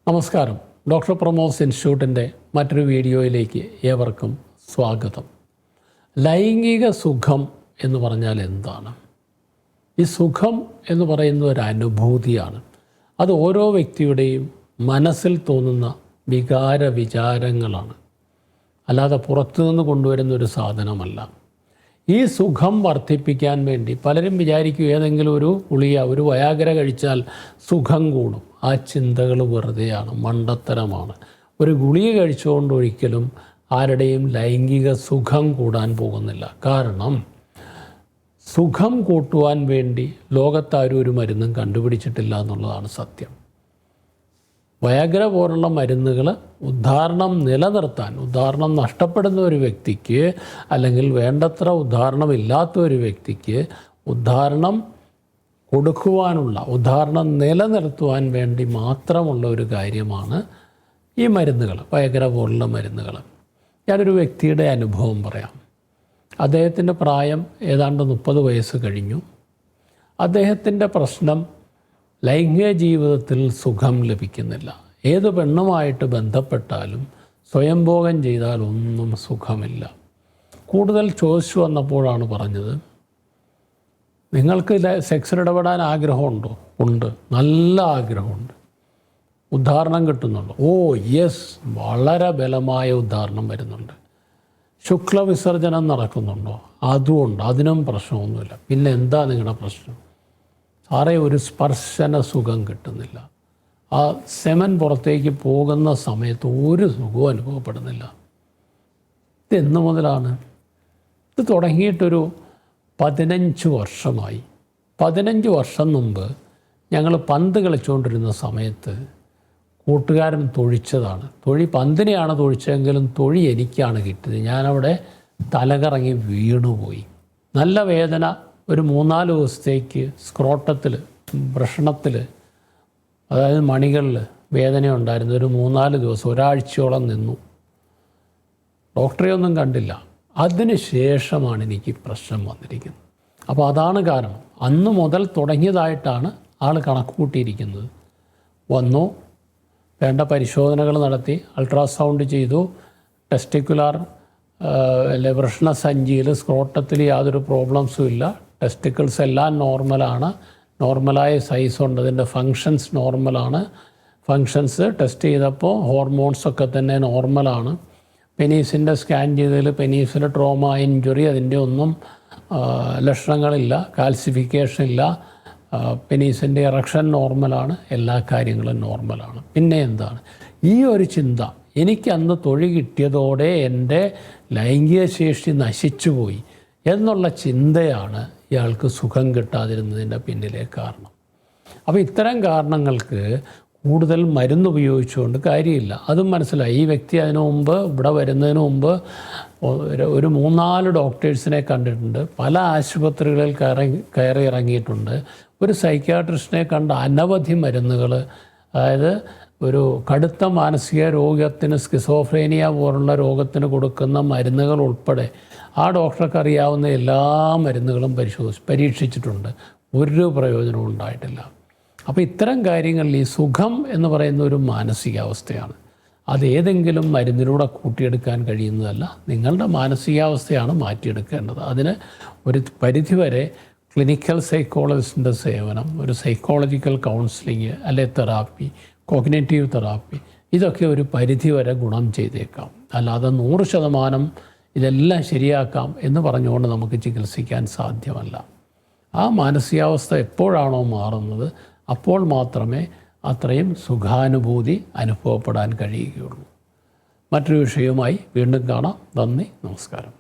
നമസ്കാരം. ഡോക്ടർ പ്രമോസ് ഇൻസ്റ്റിറ്റ്യൂട്ടിൻ്റെ മറ്റൊരു വീഡിയോയിലേക്ക് ഏവർക്കും സ്വാഗതം. ലൈംഗിക സുഖം എന്ന് പറഞ്ഞാൽ എന്താണ്? ഈ സുഖം എന്ന് പറയുന്ന ഒരു അനുഭൂതിയാണ്. അത് ഓരോ വ്യക്തിയുടെയും മനസ്സിൽ തോന്നുന്ന വിചാരങ്ങളാണ്, അല്ലാതെ പുറത്തുനിന്ന് കൊണ്ടുവരുന്ന ഒരു സാധനമല്ല. ഈ സുഖം വർദ്ധിപ്പിക്കാൻ വേണ്ടി പലരും വിചാരിക്കും ഏതെങ്കിലും ഒരു ഗുളിക, ഒരു വയാഗ്ര കഴിച്ചാൽ സുഖം കൂടും. ആ ചിന്തകൾ വെറുതെയാണ്, മണ്ടത്തരമാണ്. ഒരു ഗുളിക കഴിച്ചുകൊണ്ട് ഒരിക്കലും ആരുടെയും ലൈംഗിക സുഖം കൂടാൻ പോകുന്നില്ല. കാരണം സുഖം കൂട്ടുവാൻ വേണ്ടി ലോകത്താരും ഒരു മരുന്നും കണ്ടുപിടിച്ചിട്ടില്ല എന്നുള്ളതാണ് സത്യം. വയാഗ്ര പോലുള്ള മരുന്നുകൾ ഉദാഹരണം നഷ്ടപ്പെടുന്ന ഒരു വ്യക്തിക്ക്, അല്ലെങ്കിൽ വേണ്ടത്ര ഉദാഹരണമില്ലാത്ത ഒരു വ്യക്തിക്ക് ഉദാഹരണം കൊടുക്കുവാനുള്ള, ഉദാഹരണം നിലനിർത്തുവാൻ വേണ്ടി മാത്രമുള്ള ഒരു കാര്യമാണ് ഈ മരുന്നുകൾ, വയാഗ്ര പോലുള്ള മരുന്നുകൾ. ഞാനൊരു വ്യക്തിയുടെ അനുഭവം പറയാം. അദ്ദേഹത്തിൻ്റെ പ്രായം ഏതാണ്ട് 30 വയസ്സ് കഴിഞ്ഞു. അദ്ദേഹത്തിൻ്റെ പ്രശ്നം ലൈംഗിക ജീവിതത്തിൽ സുഖം ലഭിക്കുന്നില്ല. ഏത് പെണ്ണുമായിട്ട് ബന്ധപ്പെട്ടാലും സ്വയംഭോഗം ചെയ്താൽ ഒന്നും സുഖമില്ല. കൂടുതൽ ചോദിച്ചു വന്നപ്പോഴാണ് പറഞ്ഞത്, നിങ്ങൾക്ക് സെക്സിൽ ഇടപെടാൻ ആഗ്രഹമുണ്ടോ? ഉണ്ട്, നല്ല ആഗ്രഹമുണ്ട്. ഉദാഹരണം കിട്ടുന്നുണ്ടോ? ഓ യെസ്, വളരെ ബലമായ ഉദാഹരണം വരുന്നുണ്ട്. ശുക്ലവിസർജനം നടക്കുന്നുണ്ടോ? അതുകൊണ്ട് അതിനും പ്രശ്നമൊന്നുമില്ല. പിന്നെ എന്താ നിങ്ങളുടെ പ്രശ്നം? സാറേ, ഒരു സ്പർശന സുഖം കിട്ടുന്നില്ല. ആ സെമൻ പുറത്തേക്ക് പോകുന്ന സമയത്ത് ഒരു സുഖവും അനുഭവപ്പെടുന്നില്ല. ഇതെന്നു മുതലാണ്? ഇത് തുടങ്ങിയിട്ടൊരു 15 വർഷമായി. 15 വർഷം മുമ്പ് ഞങ്ങൾ പന്ത് കളിച്ചുകൊണ്ടിരുന്ന സമയത്ത് കൂട്ടുകാരൻ തൊഴിച്ചതാണ്. പന്തിനെയാണ് തൊഴിച്ചതെങ്കിലും തൊഴി എനിക്കാണ് കിട്ടിയത്. ഞാനവിടെ തലകറങ്ങി വീണുപോയി. നല്ല വേദന. ഒരു 3-4 ദിവസത്തേക്ക് സ്ക്രോട്ടത്തിൽ, വൃഷണത്തിൽ, അതായത് മണികളിൽ വേദന ഉണ്ടായിരുന്നു. ഒരു 3-4 ദിവസം, ഒരാഴ്ചയോളം നിന്നു. ഡോക്ടറെ ഒന്നും കണ്ടില്ല. അതിന് ശേഷമാണ് എനിക്ക് പ്രശ്നം വന്നിരിക്കുന്നത്. അപ്പോൾ അതാണ് കാരണം. അന്ന് മുതൽ തുടങ്ങിയതായിട്ടാണ് ആൾ കണക്ക് കൂട്ടിയിരിക്കുന്നത്. വന്നു, വേണ്ട പരിശോധനകൾ നടത്തി, അൾട്രാസൗണ്ട് ചെയ്തു, ടെസ്റ്റിക്കുലാർ വൃഷണസഞ്ചിയിൽ, സ്ക്രോട്ടത്തിൽ യാതൊരു പ്രോബ്ലംസും ഇല്ല. ടെസ്റ്റിക്കിൾസ് എല്ലാം നോർമലാണ്, നോർമലായ സൈസുണ്ട്, അതിൻ്റെ ഫങ്ഷൻസ് നോർമലാണ്. ഫങ്ഷൻസ് ടെസ്റ്റ് ചെയ്തപ്പോൾ ഹോർമോൺസൊക്കെ തന്നെ നോർമലാണ്. പെനീസിൻ്റെ സ്കാൻ ചെയ്തതിൽ പെനീസിൽ ട്രോമ ഇഞ്ചുറി അതിൻ്റെ ഒന്നും ലക്ഷണങ്ങളില്ല, കാൽസിഫിക്കേഷൻ ഇല്ല. പെനീസിൻ്റെ ഇറക്ഷൻ നോർമലാണ്, എല്ലാ കാര്യങ്ങളും നോർമലാണ്. പിന്നെ എന്താണ് ഈ ഒരു ചിന്ത? എനിക്ക് അന്ന് തൊഴി കിട്ടിയതോടെ എൻ്റെ ലൈംഗിക ശേഷി നശിച്ചുപോയി എന്നുള്ള ചിന്തയാണ് ഇയാൾക്ക് സുഖം കിട്ടാതിരുന്നതിൻ്റെ പിന്നിലെ കാരണം. അപ്പോൾ ഇത്തരം കാരണങ്ങൾക്ക് കൂടുതൽ മരുന്ന് ഉപയോഗിച്ചുകൊണ്ട് കാര്യമില്ല. അതും മനസ്സിലായി. ഈ വ്യക്തി അതിനു മുമ്പ്, ഇവിടെ വരുന്നതിന് മുമ്പ് ഒരു 3-4 ഡോക്ടേഴ്സിനെ കണ്ടിട്ടുണ്ട്. പല ആശുപത്രികളിൽ കയറി ഇറങ്ങിയിട്ടുണ്ട്. ഒരു സൈക്യാട്രിസ്റ്റിനെ കണ്ട അനവധി മരുന്നുകൾ, അതായത് ഒരു കടുത്ത മാനസിക രോഗത്തിന്, സ്കിസോഫ്രേനിയ പോലുള്ള രോഗത്തിന് കൊടുക്കുന്ന മരുന്നുകൾ ഉൾപ്പെടെ ആ ഡോക്ടർക്ക് അറിയാവുന്ന എല്ലാ മരുന്നുകളും പരീക്ഷിച്ചിട്ടുണ്ട്. ഒരു പ്രയോജനവും ഉണ്ടായിട്ടില്ല. അപ്പോൾ ഇത്തരം കാര്യങ്ങളിൽ ഈ സുഖം എന്ന് പറയുന്ന ഒരു മാനസികാവസ്ഥയാണ്. അതേതെങ്കിലും മരുന്നിലൂടെ കൂട്ടിയെടുക്കാൻ കഴിയുന്നതല്ല. നിങ്ങളുടെ മാനസികാവസ്ഥയാണ് മാറ്റിയെടുക്കേണ്ടത്. അതിന് ഒരു പരിധിവരെ ക്ലിനിക്കൽ സൈക്കോളജിസ്റ്റിൻ്റെ സേവനം, ഒരു സൈക്കോളജിക്കൽ കൗൺസിലിംഗ്, അല്ലെ തെറാപ്പി, കോഗ്നിറ്റീവ് തെറാപ്പി, ഇതൊക്കെ ഒരു പരിധിവരെ ഗുണം ചെയ്തേക്കാം. അല്ലാതെ 100% ഇതെല്ലാം ശരിയാക്കാം എന്ന് പറഞ്ഞുകൊണ്ട് നമുക്ക് ചികിത്സിക്കാൻ സാധ്യമല്ല. ആ മാനസികാവസ്ഥ എപ്പോഴാണോ മാറുന്നത് അപ്പോൾ മാത്രമേ അത്രയും സുഖാനുഭൂതി അനുഭവപ്പെടാൻ കഴിയുകയുള്ളൂ. മറ്റൊരു വിഷയവുമായി വീണ്ടും കാണാം. നന്ദി, നമസ്കാരം.